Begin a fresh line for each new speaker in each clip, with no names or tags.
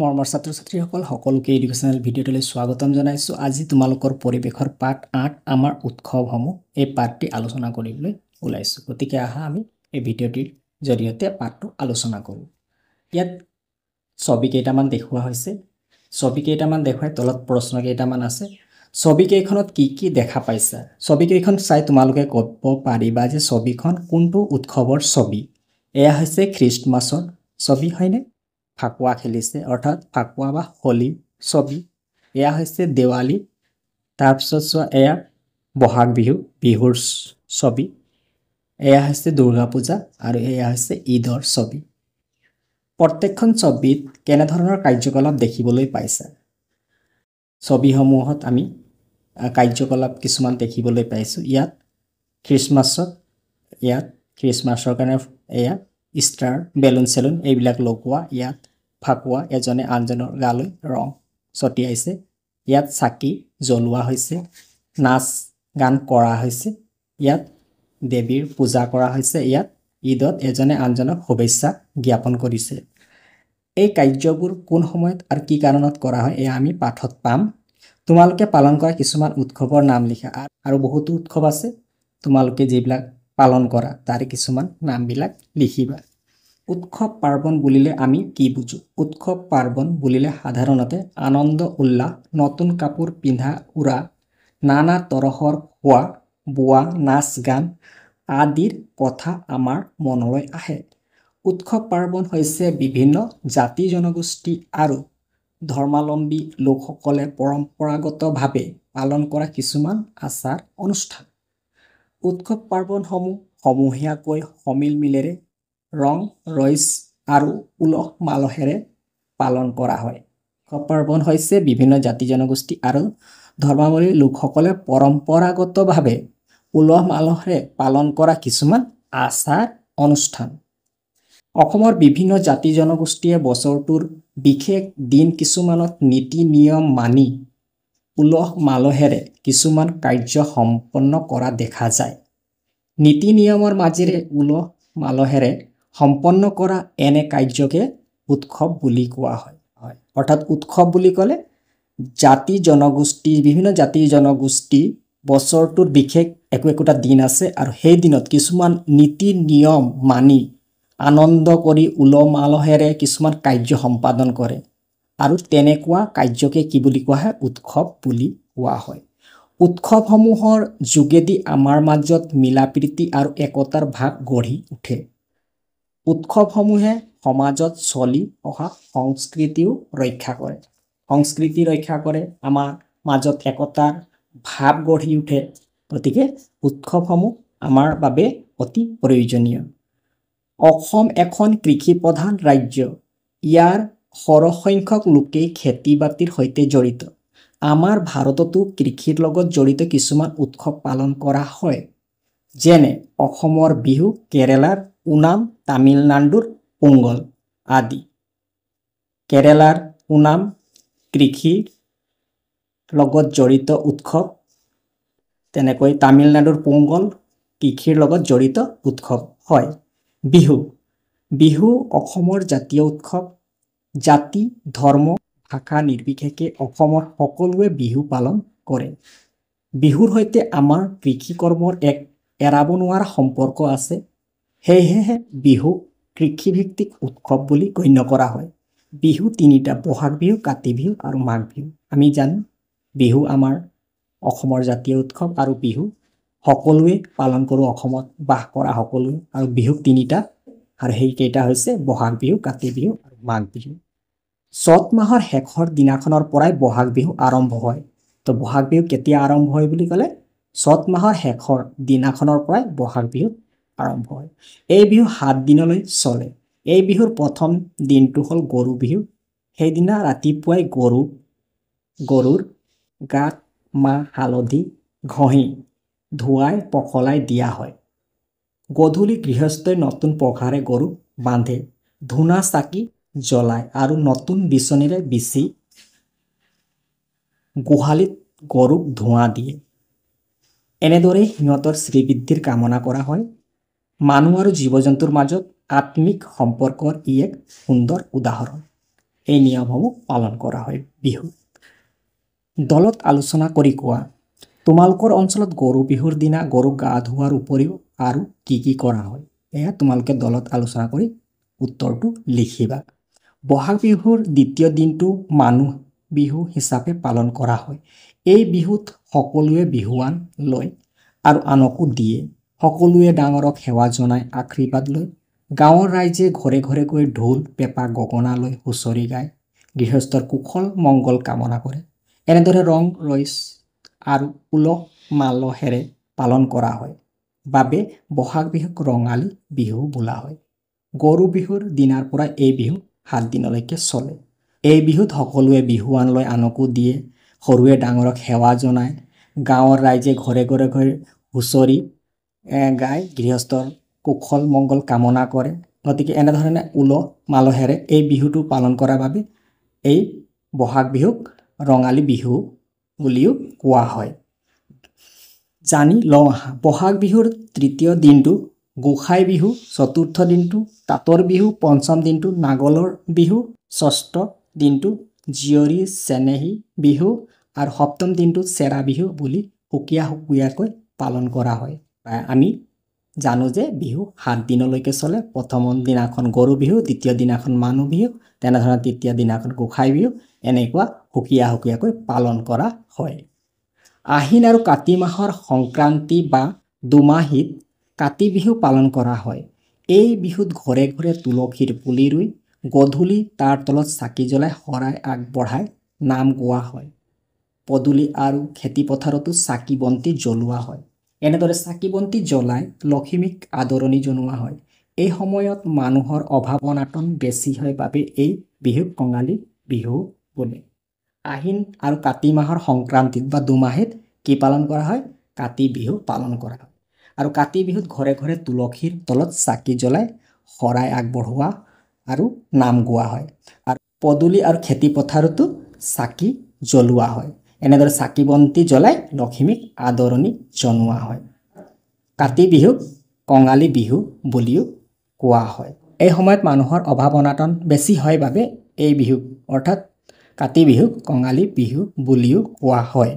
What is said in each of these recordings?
মৰমৰ ছাত্ৰ-ছাত্ৰীসকল সকলোকে এডুকেশ্যনেল ভিডিঅ'টোলৈ স্বাগতম জনাইছোঁ। আজি তোমালোকৰ পৰিৱেশৰ পাঠ ৮ আমাৰ উৎসৱসমূহ এই পাঠটি আলোচনা কৰিবলৈ ওলাইছোঁ। গতিকে আহা আমি এই ভিডিঅ'টিৰ জৰিয়তে পাঠটো আলোচনা কৰোঁ। ইয়াত ছবি কেইটামান দেখুওৱা হৈছে। ছবি কেইটামান দেখুৱাই তলত প্ৰশ্ন কেইটামান আছে। ছবি কেইখনত কি কি দেখা পাইছা? ছবি কেইখন চাই তোমালোকে ক'ব পাৰিবা যে ছবিখন কোনটো উৎসৱৰ ছবি। এয়া হৈছে খ্ৰীষ্টমাছৰ ছবি হয়নে? ফাকুৱা খেলিছে অৰ্থাৎ ফাকুৱা বা হোলী ছবি। এয়া হৈছে দেৱালী। তাৰপিছত চোৱা এয়া বহাগ বিহুৰ ছবি। এয়া হৈছে দুৰ্গা পূজা আৰু এয়া হৈছে ঈদৰ ছবি। প্ৰত্যেকখন ছবিত কেনেধৰণৰ কাৰ্যকলাপ দেখিবলৈ পাইছা? ছবিসমূহত আমি কাৰ্যকলাপ কিছুমান দেখিবলৈ পাইছোঁ। ইয়াত খ্ৰীষ্টমাছৰ কাৰণে এয়া ষ্টাৰ বেলুন চেলুন এইবিলাক লগোৱা। ইয়াত ফাকুৱা এজনে আনজনৰ গালৈ ৰং ছটিয়াইছে। ইয়াত চাকি জ্বলোৱা হৈছে, নাচ গান কৰা হৈছে। ইয়াত দেৱীৰ পূজা কৰা হৈছে। ইয়াত ঈদত এজনে আনজনক শুভেচ্ছা জ্ঞাপন কৰিছে। এই কাৰ্যবোৰ কোন সময়ত আৰু কি কাৰণত কৰা হয় এয়া আমি পাঠত পাম। তোমালোকে পালন কৰা কিছুমান উৎসৱৰ নাম লিখা আৰু বহুতো উৎসৱ আছে। তোমালোকে যিবিলাক পালন কৰা তাৰে কিছুমান নামবিলাক লিখিবা। উৎসৱ পাৰ্বণ বুলিলে আমি কি বুজো? উৎসৱ পাৰ্বণ বুলিলে সাধাৰণতে আনন্দ উল্লাস, নতুন কাপোৰ পিন্ধা উৰা, নানা তৰহৰ খোৱা বোৱা, নাচ গান আদিৰ কথা আমাৰ মনলৈ আহে। উৎসৱ পাৰ্বণ হৈছে বিভিন্ন জাতি জনগোষ্ঠী আৰু ধৰ্মাৱলম্বী লোকসকলে পৰম্পৰাগতভাৱে পালন কৰা কিছুমান আচাৰ অনুষ্ঠান। উৎসৱ পাৰ্বণসমূহ সমূহীয়াকৈ সমিলমিলেৰে ৰং ৰইচ আৰু উলহ মালহেৰে পালন কৰা হয়। উৎসৱ পাৰ্বণ হৈছে বিভিন্ন জাতি জনগোষ্ঠী আৰু ধৰ্মাৱলম্বী লোকসকলে পৰম্পৰাগতভাৱে উলহ মালহেৰে পালন কৰা কিছুমান আচাৰ অনুষ্ঠান। অসমৰ বিভিন্ন জাতি জনগোষ্ঠীয়ে বছৰটোৰ বিশেষ দিন কিছুমানত নীতি নিয়ম মানি উলহ মালহেৰে কিছুমান কাৰ্য সম্পন্ন কৰা দেখা যায়। নীতি নিয়মৰ মাজেৰে উলহ মালহেৰে সম্পন্ন কৰা এনে কাৰ্যকে উৎসৱ বুলি কোৱা হয়। অৰ্থাৎ উৎসৱ বুলি ক'লে বিভিন্ন জাতি জনগোষ্ঠী বছৰটোৰ বিশেষ একোটা দিন আছে আৰু সেই দিনত কিছুমান নীতি নিয়ম মানি আনন্দ কৰি উলহ মালহেৰে কিছুমান কাৰ্য সম্পাদন কৰে আৰু তেনেকুৱা কাৰ্যকে কি বুলি কোৱা হয়? উৎসৱ বুলি কোৱা হয়। উৎসৱসমূহৰ যোগেদি আমাৰ মাজত মিলাপ্ৰীতি আৰু একতাৰ ভাৱ গঢ়ি উঠে। উৎসৱসমূহে সমাজত চলি অহা সংস্কৃতিও ৰক্ষা কৰে। সংস্কৃতি ৰক্ষা কৰে, আমাৰ মাজত একতাৰ ভাৱ গঢ়ি উঠে। গতিকে উৎসৱসমূহ আমাৰ বাবে অতি প্ৰয়োজনীয়। অসম এখন কৃষি প্ৰধান ৰাজ্য। ইয়াৰ সৰহসংখ্যক লোকেই খেতি বাতিৰ সৈতে জড়িত। আমাৰ ভাৰততো কৃষিৰ লগত জড়িত কিছুমান উৎসৱ পালন কৰা হয়। যেনে অসমৰ বিহু, কেৰেলাৰ ওনাম, তামিলনাডুৰ পোংগল আদি। কেৰেলাৰ ওনাম কৃষিৰ লগত জড়িত উৎসৱ, তেনেকৈ তামিলনাডুৰ পোংগল কৃষিৰ লগত জড়িত উৎসৱ হয়। বিহু অসমৰ জাতীয় উৎসৱ। জাতি ধৰ্ম ভাষা নিৰ্বিশেষে অসমৰ সকলোৱে বিহু পালন কৰে। বিহুৰ সৈতে আমাৰ কৃষি কৰ্মৰ এক এৰাব নোৱাৰা সম্পৰ্ক আছে। সেয়েহে বিহুক কৃষিভিত্তিক উৎসৱ বুলি গণ্য কৰা হয়। বিহু তিনিটা: বহাগ বিহু, কাতি বিহু আৰু মাঘ বিহু। আমি জানো বিহু আমাৰ অসমৰ জাতীয় উৎসৱ আৰু বিহু সকলোৱে পালন কৰোঁ, অসমত বাস কৰা সকলোৱে। আৰু বিহু তিনিটা আৰু সেইকেইটা হৈছে বহাগ বিহু, কাতি বিহু আৰু মাঘ বিহু। চ'ত মাহৰ শেষৰ দিনাখনৰ পৰাই বহাগ বিহু আৰম্ভ হয়। তো বহাগ বিহু কেতিয়া আৰম্ভ হয় বুলি ক'লে চ'ত মাহৰ শেষৰ দিনাখনৰ পৰাই বহাগ বিহু আৰম্ভ হয়। এই বিহু 7 দিনলৈ চলে। এই বিহুৰ প্ৰথম দিনটো হ'ল গৰু বিহু। সেইদিনা ৰাতিপুৱাই গৰুৰ গাত মাহ হালধি ঘঁহি ধুৱাই পখলাই দিয়া হয়। গধূলি গৃহস্থই নতুন পঘাৰে গৰুক বান্ধে, ধূনা চাকি জ্বলায় আৰু নতুন বিচনীৰে বিচি গোহালিত গৰুক ধোঁৱা দিয়ে। এনেদৰেই সিহঁতৰ শ্ৰীবৃদ্ধিৰ কামনা কৰা হয়। মানুহ আৰু জীৱ জন্তুৰ মাজত আত্মিক সম্পৰ্কৰ ই এক সুন্দৰ উদাহৰণ। এই নিয়মসমূহ পালন কৰা হয় বিহু। দলত আলোচনা কৰি কোৱা, তোমালোকৰ অঞ্চলত গৰু বিহুৰ দিনা গৰুক গা ধোৱাৰ উপৰিও আৰু কি কৰা হয়? এয়া তোমালোকে দলত আলোচনা কৰি উত্তৰটো লিখিবা। বহাগ বিহুৰ দ্বিতীয় দিনটো মানুহ বিহু হিচাপে পালন কৰা হয়। এই বিহুত সকলোৱে বিহুৱান লয় আৰু আনকো দিয়ে। সকলোৱে ডাঙৰক সেৱা জনাই আশীৰ্বাদ লয়। গাঁৱৰ ৰাইজে ঘৰে ঘৰে গৈ ঢোল পেঁপা গগনা লৈ হুঁচৰি গায়, গৃহস্থৰ কুশল মংগল কামনা কৰে। এনেদৰে ৰং ৰইচ আৰু উলহ মালহেৰে পালন কৰা হয় বাবে বহাগ বিহুক ৰঙালী বিহু বোলা হয়। গৰু বিহুৰ দিনাৰ পৰা এই বিহু 7 দিনলৈকে চলে। এই বিহুত সকলোৱে বিহুৱান লৈ আনকো দিয়ে, সৰুৱে ডাঙৰক সেৱা জনায়, গাঁৱৰ ৰাইজে ঘৰে ঘৰে গৈ হুঁচৰি গাই গৃহস্থৰ কুশল মংগল কামনা কৰে। গতিকে এনেধৰণে উলহ মালহেৰে এই বিহুটো পালন কৰাৰ বাবে এই বহাগ বিহুক ৰঙালী বিহু বুলিও কোৱা হয়। জানি লওঁ আহা, বহাগ বিহুৰ তৃতীয় দিনটো গোসাই বিহু, চতুৰ্থ দিনটো তাঁতৰ বিহু, পঞ্চম দিনটো নাঙলৰ বিহু, ষষ্ঠ দিনটো জীয়ৰী চেনেহী বিহু আৰু সপ্তম দিনটো চেৰা বিহু বুলি সুকীয়াকৈ পালন কৰা হয়। আমি জানো যে বিহু 7 দিনলৈকে চলে। প্ৰথম দিনাখন গৰু বিহু, দ্বিতীয় দিনাখন মানুহ বিহু, তেনেধৰণে তৃতীয় দিনাখন গোসাই বিহু, এনেকুৱা সুকীয়াকৈ পালন কৰা হয়। আহিন আৰু কাতি মাহৰ সংক্ৰান্তি বা দুমাহীত কাতি বিহু পালন কৰা হয়। এই বিহুত ঘৰে ঘৰে তুলসীৰ পুলি ৰুই গধূলি তাৰ তলত চাকি জ্বলাই শৰাই আগবঢ়াই নাম গোৱা হয়। পদূলি আৰু খেতি পথাৰতো চাকি বন্তি জ্বলোৱা হয়। এনেদৰে চাকি বন্তি জ্বলাই লখিমীক আদৰণি জনোৱা হয়। এই সময়ত মানুহৰ অভাৱ অনাটন বেছি হয় বাবে এই বিহুক কঙালী বিহু বোলে। আহিন আৰু কাতি মাহৰ সংক্ৰান্তিত বা দুমাহীত কি পালন কৰা হয়? কাতি বিহু পালন কৰা হয়। আৰু কাতি বিহুত ঘৰে ঘৰে তুলসীৰ তলত চাকি জ্বলাই শৰাই আগবঢ়োৱা আৰু নাম গোৱা হয়। আৰু পদূলি আৰু খেতি পথাৰতো চাকি জ্বলোৱা হয়। এনেদৰে চাকি বন্তি জ্বলাই লখিমীক আদৰণি জনোৱা হয়। কাতি বিহুক কঙালী বিহু বুলিও কোৱা হয়। এই সময়ত মানুহৰ অভাৱ অনাটন বেছি হয় বাবে এই বিহুক অৰ্থাৎ কাতি বিহুক কঙালী বিহু বুলিও কোৱা হয়।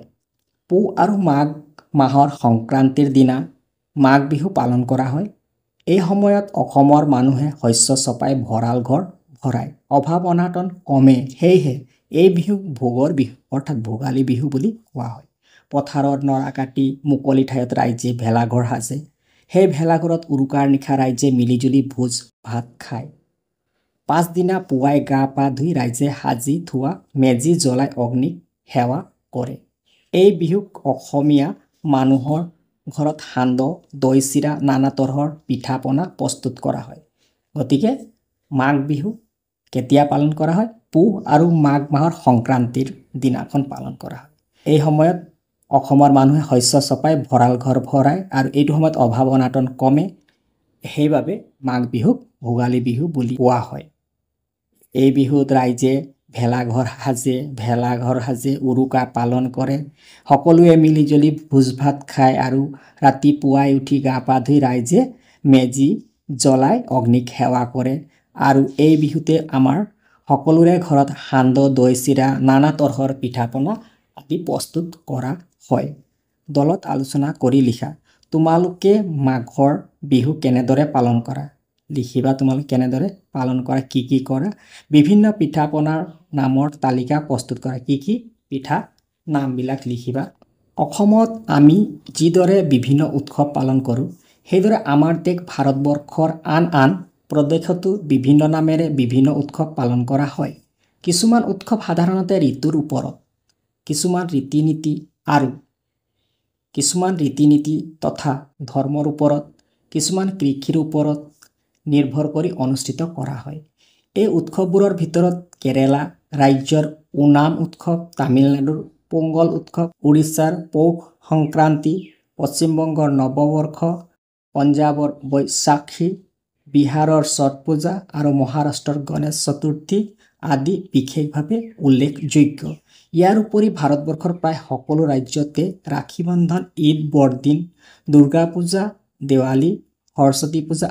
পুহ আৰু মাঘ মাহৰ সংক্ৰান্তিৰ দিনা মাঘ বিহু পালন কৰা হয়। এই সময়ত অসমৰ মানুহে শস্য চপাই ভঁৰাল ঘৰ ভৰায়, অভাৱ অনাটন কমে। সেয়েহে এই বিহুক ভোগৰ বিহু অৰ্থাৎ ভোগালী বিহু বুলি কোৱা হয়। পথাৰত নৰা কাটি মুকলি ঠাইত ৰাইজে ভেলাঘৰ সাজে। সেই ভেলাঘৰত উৰুকাৰ নিশা ৰাইজে মিলিজুলি ভোজ ভাত খায়। পাছদিনা পুৱাই গা পা ধুই ৰাইজে সাজি থোৱা মেজি জ্বলাই অগ্নিক সেৱা কৰে। এই বিহুক অসমীয়া মানুহৰ ঘৰত সান্দহ, দৈ চিৰা, নানা তৰহৰ পিঠা পনা প্ৰস্তুত কৰা হয়। গতিকে মাঘ বিহু কেতিয়া পালন কৰা হয়? পুহ আৰু মাঘ মাহৰ সংক্ৰান্তিৰ দিনাখন পালন কৰা হয়। এই সময়ত অসমৰ মানুহে শস্য চপাই ভঁৰাল ঘৰ ভৰায় আৰু এইটো সময়ত অভাৱ অনাটন কমে। সেইবাবে মাঘ বিহুক ভোগালী বিহু বুলি কোৱা হয়। এই বিহুত ৰাইজে ভেলাঘৰ সাজে, উৰুকা পালন কৰে। সকলোৱে মিলিজুলি ভোজ ভাত খায় আৰু ৰাতিপুৱাই উঠি গা পা ধুই ৰাইজে মেজি জ্বলাই অগ্নিক সেৱা কৰে। আৰু এই বিহুতে আমাৰ সকলোৰে ঘৰত সান্দহ, দৈ চিৰা, নানা তৰহৰ পিঠা পনা আদি প্ৰস্তুত কৰা হয়। দলত আলোচনা কৰি লিখা, তোমালোকে মাঘৰ বিহু কেনেদৰে পালন কৰা? লিখিবা তোমালোকে কেনেদৰে পালন কৰা, কি কৰা। বিভিন্ন পিঠা পনাৰ নামৰ তালিকা প্ৰস্তুত কৰা। কি পিঠা নামবিলাক লিখিবা। অসমত আমি যিদৰে বিভিন্ন উৎসৱ পালন কৰোঁ, সেইদৰে আমাৰ দেশ ভাৰতবৰ্ষৰ আন প্ৰদেশতো বিভিন্ন নামেৰে বিভিন্ন উৎসৱ পালন কৰা হয়। কিছুমান উৎসৱ সাধাৰণতে ঋতুৰ ওপৰত, কিছুমান ৰীতি নীতি তথা ধৰ্মৰ ওপৰত, কিছুমান কৃষিৰ ওপৰত নিৰ্ভৰ কৰি অনুষ্ঠিত কৰা হয়। এই উৎসৱবোৰৰ ভিতৰত কেৰালা ৰাজ্যৰ ওনাম উৎসৱ, তামিলনাডুৰ পোংগল উৎসৱ, উৰিষ্যাৰ পৌষ সংক্ৰান্তি, পশ্চিমবংগৰ নৱবৰ্ষ, পঞ্জাৱৰ বৈশাখী, বিহাৰৰ ছট পূজা আৰু মহাৰাষ্ট্ৰৰ গণেশ চতুৰ্থী আদি বিশেষভাৱে উল্লেখযোগ্য। ইয়াৰ উপৰি ভাৰতবৰ্ষৰ প্ৰায় সকলো ৰাজ্যতে ৰাখী বন্ধন, ঈদ, বৰদিন, দুৰ্গা পূজা, দেৱালী, সৰস্বতী পূজা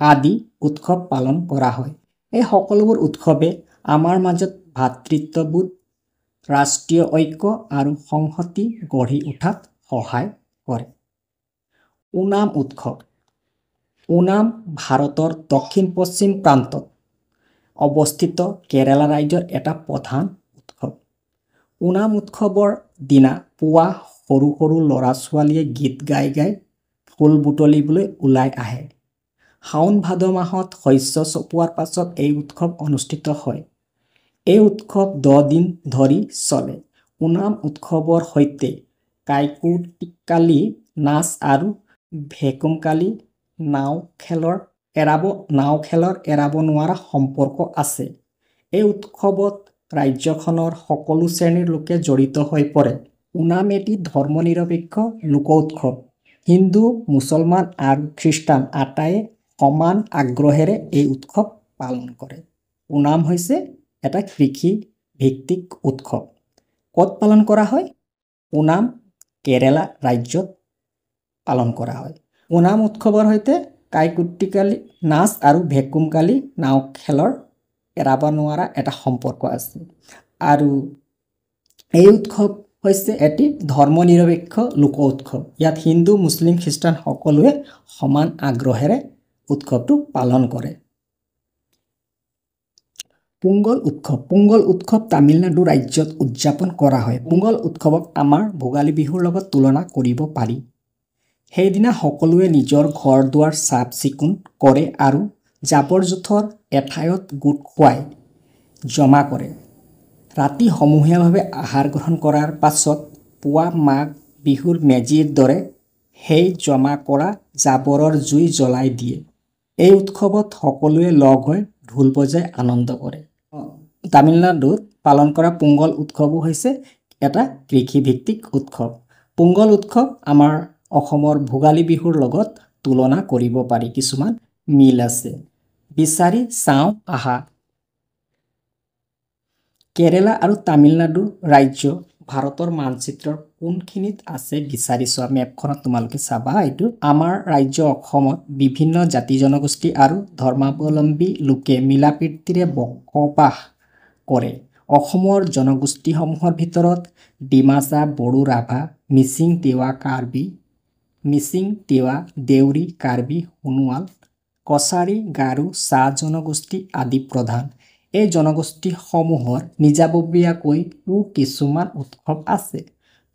আদি উৎসৱ পালন কৰা হয়। এই সকলোবোৰ উৎসৱে আমাৰ মাজত ভাতৃত্ববোধ, ৰাষ্ট্ৰীয় ঐক্য আৰু সংহতি গঢ়ি উঠাত সহায় কৰে। ওনাম উৎসৱ। ওনাম ভাৰতৰ দক্ষিণ পশ্চিম প্ৰান্তত অৱস্থিত কেৰালা ৰাজ্যৰ এটা প্ৰধান উৎসৱ। ওনাম উৎসৱৰ দিনা পুৱা সৰু সৰু ল'ৰা ছোৱালীয়ে গীত গাই গাই ফুল বুটলিবলৈ ওলাই আহে। শাওণ ভাদ মাহত শস্য চপোৱাৰ পাছত এই উৎসৱ অনুষ্ঠিত হয়। এই উৎসৱ 10 দিন ধৰি চলে। ওনাম উৎসৱৰ সৈতে কাইকুটিকালি নাচ আৰু ভেকুমকালি নাও খেলৰ এৰাব নোৱাৰা সম্পৰ্ক আছে। এই উৎসৱত ৰাজ্যখনৰ সকলো শ্ৰেণীৰ লোকে জড়িত হৈ পৰে। ওনাম এটি ধৰ্মনিৰপেক্ষ লোক উৎসৱ। হিন্দু, মুছলমান আৰু খ্ৰীষ্টান আটায়ে সমান আগ্ৰহেৰে এই উৎসৱ পালন কৰে। ওনাম হৈছে এটা কৃষি ভিত্তিক উৎসৱ। ক'ত পালন কৰা হয়? ওনাম কেৰালা ৰাজ্যত পালন কৰা হয়। ওনাম উৎসৱৰ সৈতে কাইকুটিকালি নাচ আৰু ভেকুমকালি নাও খেলৰ এৰাব নোৱাৰা এটা সম্পৰ্ক আছে। আৰু এই উৎসৱ হৈছে এটি ধৰ্মনিৰপেক্ষ লোক উৎসৱ। ইয়াত হিন্দু, মুছলিম, খ্ৰীষ্টান সকলোৱে সমান আগ্ৰহেৰে উৎসৱটো পালন কৰে। পোংগল উৎসৱ। পোংগল উৎসৱ তামিলনাডু ৰাজ্যত উদযাপন কৰা হয়। পোংগল উৎসৱক আমাৰ ভোগালী বিহুৰ লগত তুলনা কৰিব পাৰি। সেইদিনা সকলোৱে নিজৰ ঘৰ দুৱাৰ চাফ চিকুণ কৰে আৰু জাবৰ জোথৰ এঠাইত গোট খুৱাই জমা কৰে। ৰাতি সমূহীয়াভাৱে আহাৰ গ্ৰহণ কৰাৰ পাছত পুৱা মাঘ বিহুৰ মেজিৰ দৰে সেই জমা কৰা জাবৰৰ জুই জ্বলাই দিয়ে। এই উৎসৱত সকলোৱে লগ হৈ ঢোল বজাই আনন্দ কৰে। তামিলনাডুত পালন কৰা পোংগল উৎসৱো হৈছে এটা কৃষিভিত্তিক উৎসৱ। পোংগল উৎসৱ আমাৰ অসমৰ ভোগালী বিহুৰ লগত তুলনা কৰিব পাৰি। কিছুমান মিল আছে। বিচাৰি চাওঁ আহা। কেৰালা আৰু তামিলনাডু ৰাজ্য ভাৰতৰ মানচিত্ৰৰ কোনখিনিত আছে বিচাৰি চোৱা। মেপখনত তোমালোকে চাবা। এইটো আমাৰ ৰাজ্য অসমত বিভিন্ন জাতি জনগোষ্ঠী আৰু ধৰ্মাৱলম্বী লোকে মিলাপ্ৰীতিৰে বসবাস কৰে। অসমৰ জনগোষ্ঠীসমূহৰ ভিতৰত ডিমাচা, বড়ো, ৰাভা, মিচিং, তিৱা, দেউৰী, কাৰ্বি, সোণোৱাল, কছাৰী, গাৰো, চাহ জনগোষ্ঠী আদি প্ৰধান। এই জনগোষ্ঠীসমূহৰ নিজাববীয়াকৈও কিছুমান উৎসৱ আছে।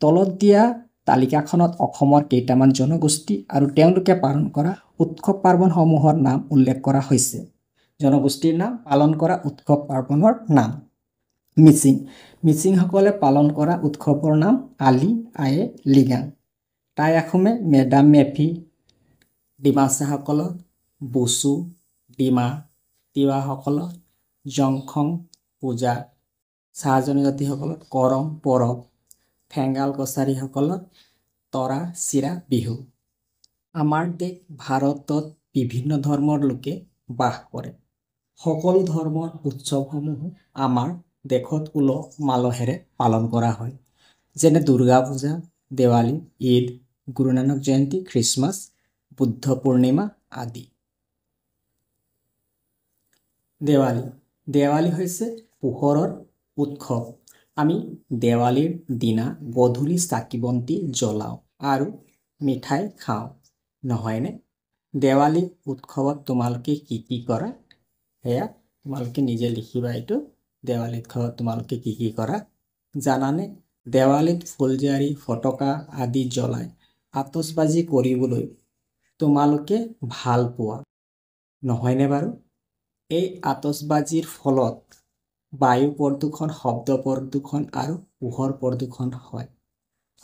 তলত দিয়া তালিকাখনত অসমৰ কেইটামান জনগোষ্ঠী আৰু তেওঁলোকে পালন কৰা উৎসৱ পাৰ্বণসমূহৰ নাম উল্লেখ কৰা হৈছে। জনগোষ্ঠীৰ নাম, পালন কৰা উৎসৱ পাৰ্বণৰ নাম। মিচিং। মিচিংসকলে পালন কৰা উৎসৱৰ নাম আলি আয়ে লৃগাং। টাই আহোমে মেডাম মেফি। ডিমাচাসকলৰ বুচু, ডিমা। তিৱাসকলৰ জংখং পূজা। চাহ জনজাতিসকলৰ কৰম পৰব। ফেংগাল কছাৰীসকলৰ তৰা চিৰা বিহু। আমাৰ দেশ ভাৰতত বিভিন্ন ধৰ্মৰ লোকে বাস কৰে। সকলো ধৰ্মৰ উৎসৱসমূহ আমাৰ দেশত উলহ মালহেৰে পালন কৰা হয়। যেনে দুৰ্গা পূজা, দেৱালী, ঈদ, গুৰু নানক জয়ন্তী, খ্ৰীষ্টমাছ, বুদ্ধ পূৰ্ণিমা আদি। দেৱালী। দেৱালী হৈছে পোহৰৰ উৎসৱ। আমি দেৱালীৰ দিনা গধূলি চাকি বন্তি জ্বলাওঁ আৰু মিঠাই খাওঁ, নহয়নে? দেৱালী উৎসৱত তোমালোকে কি কি কৰা সেয়া তোমালোকে নিজে লিখিবা। এইটো দেৱালী উৎসৱত তোমালোকে কি কি কৰা জানানে? দেৱালীত ফুলজাৰি, ফটকা আদি জ্বলাই আতচবাজি কৰিবলৈ তোমালোকে ভাল পোৱা, নহয়নে বাৰু? এই আতচবাজিৰ ফলত বায়ু প্ৰদূষণ, শব্দ প্ৰদূষণ আৰু পোহৰ প্ৰদূষণ হয়।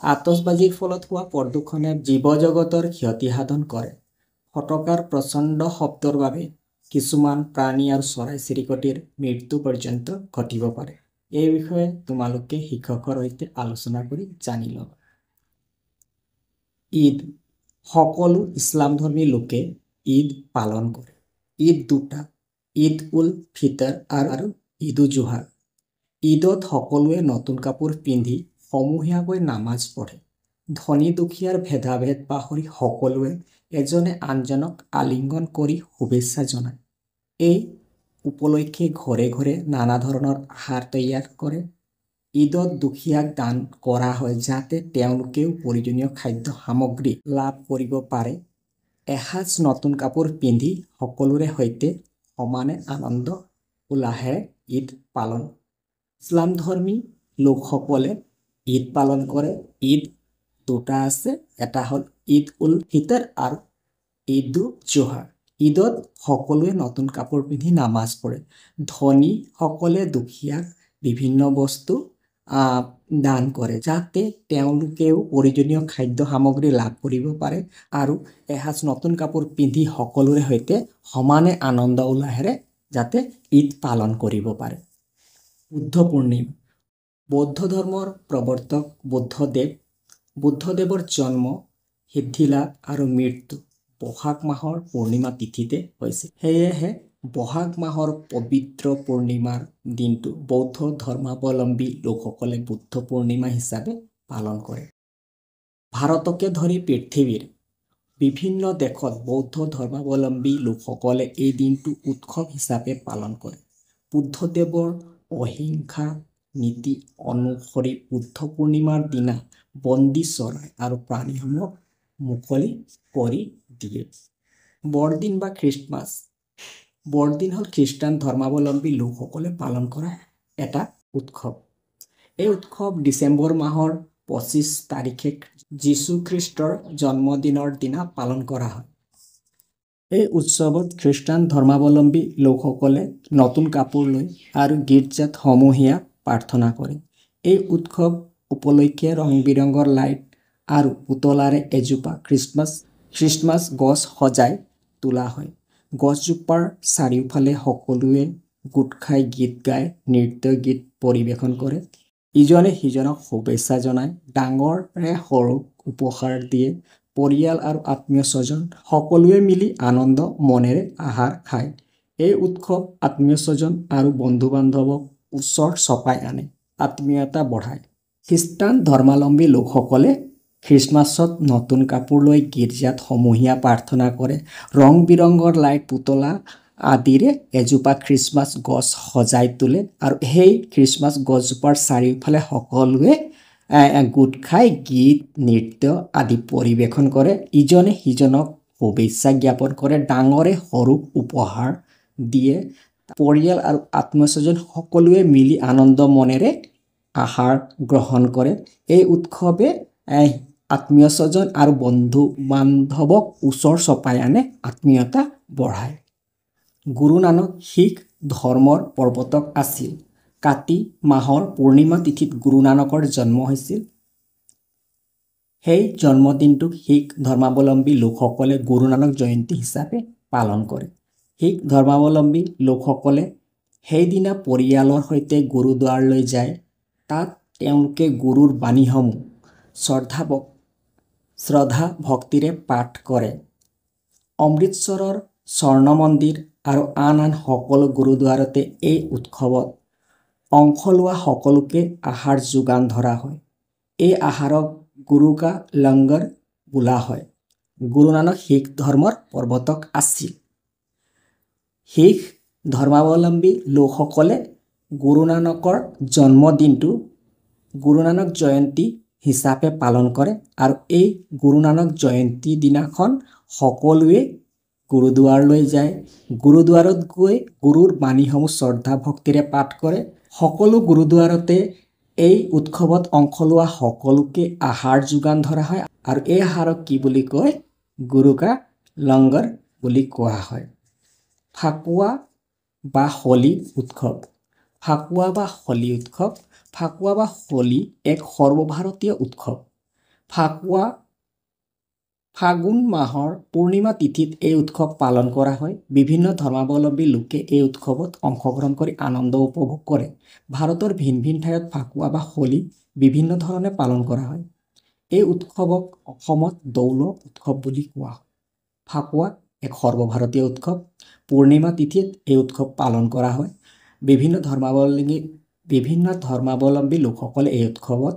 আতচবাজিৰ ফলত হোৱা প্ৰদূষণে জীৱ জগতৰ ক্ষতি সাধন কৰে। ফটকাৰ প্ৰচণ্ড শব্দৰ বাবে কিছুমান প্ৰাণী আৰু চৰাই চিৰিকটিৰ মৃত্যু পৰ্যন্ত ঘটিব পাৰে। এই বিষয়ে তোমালোকে শিক্ষকৰ সৈতে আলোচনা কৰি জানি ল'বা। ঈদ। সকলো ইছলামধৰ্মী লোকে ঈদ পালন কৰে। ঈদ দুটা, ঈদ উল ফিতৰ আৰু ঈদ উল জুহা। ঈদত সকলোৱে নতুন কাপোৰ পিন্ধি সমূহীয়াকৈ নামাজ পঢ়ে। ধনী দুখীয়াৰ ভেদাভেদ পাহৰি সকলোৱে এজনে আনজনক আলিংগন কৰি শুভেচ্ছা জনায়। এই উপলক্ষে ঘৰে ঘৰে নানা ধৰণৰ আহাৰ তৈয়াৰ কৰে। ঈদত দুখীয়াক দান কৰা হয় যাতে তেওঁলোকেও প্ৰয়োজনীয় খাদ্য সামগ্ৰী লাভ কৰিব পাৰে। এসাঁজ নতুন কাপোৰ পিন্ধি সকলোৰে সৈতে সমানে আনন্দ উল্লাহেৰে ঈদ পালন। ইছলাম ধৰ্মী লোকসকলে ঈদ পালন কৰে। ঈদ দুটা আছে, এটা হ'ল ঈদ উল ফিতৰ আৰু ঈদ উল জোহা। ঈদত সকলোৱে নতুন কাপোৰ পিন্ধি নামাজ পঢ়ে। ধনীসকলে দুখীয়াক বিভিন্ন বস্তু দান কৰে যাতে তেওঁলোকেও প্ৰয়োজনীয় খাদ্য সামগ্ৰী লাভ কৰিব পাৰে আৰু এসাঁজ নতুন কাপোৰ পিন্ধি সকলোৰে সৈতে সমানে আনন্দ উল্লাহেৰে যাতে ঈদ পালন কৰিব পাৰে। বুদ্ধ পূৰ্ণিমা। বৌদ্ধ ধৰ্মৰ প্ৰৱৰ্তক বুদ্ধদেৱৰ জন্ম, সিদ্ধিলাভ আৰু মৃত্যু বহাগ মাহৰ পূৰ্ণিমা তিথিতে হৈছিল। সেয়েহে বহাগ মাহৰ পবিত্ৰ পূৰ্ণিমাৰ দিনটো বৌদ্ধ ধৰ্মাৱলম্বী লোকসকলে বুদ্ধ পূৰ্ণিমা হিচাপে পালন কৰে। ভাৰতকে ধৰি পৃথিৱীৰ বিভিন্ন দেশত বৌদ্ধ ধৰ্মাৱলম্বী লোকসকলে এই দিনটো উৎসৱ হিচাপে পালন কৰে। বুদ্ধদেৱৰ অহিংসা নীতি অনুসৰি বুদ্ধ পূৰ্ণিমাৰ দিনা বন্দী চৰাই আৰু প্ৰাণীসমূহক মুকলি কৰি দিয়ে। বৰদিন বা খ্ৰীষ্টমাছ। বৰদিন হ'ল খ্ৰীষ্টান ধৰ্মাৱলম্বী লোকসকলে পালন কৰা এটা উৎসৱ। এই উৎসৱ ডিচেম্বৰ মাহৰ 25 তাৰিখে যীশুখ্ৰীষ্টৰ জন্মদিনৰ দিনা পালন কৰা হয়। এই উৎসৱত খ্ৰীষ্টান ধৰ্মাৱলম্বী লোকসকলে নতুন কাপোৰ লৈ আৰু গীৰ্জাত সমূহীয়া প্ৰাৰ্থনা কৰে। এই উৎসৱ উপলক্ষে ৰং বিৰঙৰ লাইট আৰু পুতলাৰে এজোপা খ্ৰীষ্টমাছ গছ সজাই তোলা হয়। গছজোপাৰ চাৰিওফালে সকলোৱে গোট খাই গীত গাই নৃত্য গীত পৰিৱেশন কৰে। ইজনে সিজনক শুভেচ্ছা জনায়, ডাঙৰে সৰুক উপহাৰ দিয়ে। পৰিয়াল আৰু আত্মীয় স্বজন সকলোৱে মিলি আনন্দ মনেৰে আহাৰ খায়। এই উৎসৱ আত্মীয় স্বজন আৰু বন্ধু বান্ধৱক ওচৰ চপাই আনে, আত্মীয়তা বঢ়ায়। খ্ৰীষ্টান ধৰ্মাৱলম্বী লোকসকলে খ্ৰীষ্টমাছত নতুন কাপোৰ লৈ গীৰ্জাত সমূহীয়া প্ৰাৰ্থনা কৰে। ৰং বিৰঙৰ লাইট পুতলা আদিৰে এজোপা খ্ৰীষ্টমাছ গছ সজাই তোলে আৰু সেই খ্ৰীষ্টমাছ গছজোপাৰ চাৰিওফালে সকলোৱে গোট খাই গীত নৃত্য আদি পৰিৱেশন কৰে। ইজনে সিজনক শুভেচ্ছা জ্ঞাপন কৰে, ডাঙৰে সৰুক উপহাৰ দিয়ে। পৰিয়াল আৰু আত্মীয় স্বজন সকলোৱে মিলি আনন্দ মনেৰে আহাৰ গ্ৰহণ কৰে। এই উৎসৱে আত্মীয় স্বজন আৰু বন্ধু বান্ধৱক ওচৰ চপাই আনে, আত্মীয়তা বঢ়ায়। গুৰু নানক শিখ ধৰ্মৰ প্ৰৱৰ্তক আছিল। কাতি মাহৰ পূৰ্ণিমা তিথিত গুৰু নানকৰ জন্ম হৈছিল। সেই জন্মদিনটোক শিখ ধৰ্মাৱলম্বী লোকসকলে গুৰু নানক জয়ন্তী হিচাপে পালন কৰে। শিখ ধৰ্মাৱলম্বী লোকসকলে সেইদিনা পৰিয়ালৰ সৈতে গুৰুদ্বাৰলৈ যায়। তাত তেওঁলোকে গুৰুৰ বাণীসমূহ শ্ৰদ্ধা ভক্তিৰে পাঠ কৰে। অমৃতসৰৰ স্বৰ্ণ মন্দিৰ আৰু আন সকলো গুৰুদ্বাৰতে এই উৎসৱত অংশ লোৱা সকলোকে আহাৰ যোগান ধৰা হয়। এই আহাৰক গুৰু কা লংগৰ বোলা হয়। গুৰু নানক শিখ ধৰ্মৰ প্ৰৱৰ্তক আছিল। শিখ ধৰ্মাৱলম্বী লোকসকলে গুৰু নানকৰ জন্মদিনটো গুৰু নানক জয়ন্তী হিচাপে পালন কৰে আৰু এই গুৰু নানক জয়ন্তী দিনাখন সকলোৱে গুৰুদ্বাৰলৈ যায়। গুৰুদ্বাৰত গৈ গুৰুৰ বাণীসমূহ শ্ৰদ্ধা ভক্তিৰে পাঠ কৰে। সকলো গুৰুদ্বাৰতে এই উৎসৱত অংশ লোৱা সকলোকে আহাৰ যোগান ধৰা হয় আৰু এই আহাৰক কি বুলি কয়? গুৰু কা লংগৰ বুলি কোৱা হয়। ফাকুৱা বা হোলী উৎসৱ। ফাকুৱা বা হোলী উৎসৱ। ফাকুৱা বা হোলী এক সৰ্বভাৰতীয় উৎসৱ। ফাগুন মাহৰ পূৰ্ণিমা তিথিত এই উৎসৱ পালন কৰা হয়। বিভিন্ন ধৰ্মাৱলম্বী লোকে এই উৎসৱত অংশগ্ৰহণ কৰি আনন্দ উপভোগ কৰে। ভাৰতৰ ভিন ভিন ঠাইত ফাকুৱা বা হোলী বিভিন্ন ধৰণে পালন কৰা হয়। এই উৎসৱক অসমত দৌল উৎসৱ বুলি কোৱা হয়। ফাকুৱা এক সৰ্বভাৰতীয় উৎসৱ। পূৰ্ণিমা তিথিত এই উৎসৱ পালন কৰা হয়। বিভিন্ন ধৰ্মাৱলম্বী লোকসকলে এই উৎসৱত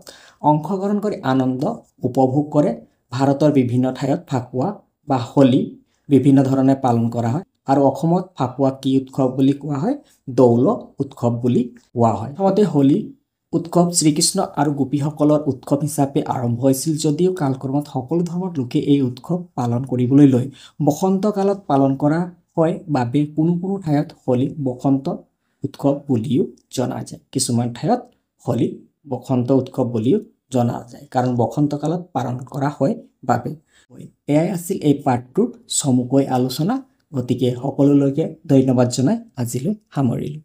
অংশগ্ৰহণ কৰি আনন্দ উপভোগ কৰে। ভাৰতৰ বিভিন্ন ঠাইত ফাকুৱা বা হোলী বিভিন্ন ধৰণে পালন কৰা হয়। আৰু অসমত ফাকুৱা কি উৎসৱ বুলি কোৱা হয় দৌল উৎসৱ বুলি কোৱা হয় প্ৰথমতে হোলী উৎসৱ শ্ৰীকৃষ্ণ আৰু গোপীসকলৰ উৎসৱ হিচাপে আৰম্ভ হৈছিল যদিও কালক্ৰমত সকলো ধৰ্মৰ লোকে এই উৎসৱ পালন কৰিবলৈ লয় বসন্ত কালত পালন কৰা হয় বাবে কোনো ঠাইত হোলী বসন্ত উৎসৱ বুলিও জনা যায় কিছুমান ঠাইত হোলী বসন্ত উৎসৱ বুলিও জনা যায় কাৰণ বসন্ত কালত পালন কৰা হয় বাবে এয়াই আছিল এই পাঠটোৰ চমুকৈ আলোচনা গতিকে সকলোলৈকে ধন্যবাদ জনাই আজিলৈ সামৰিলোঁ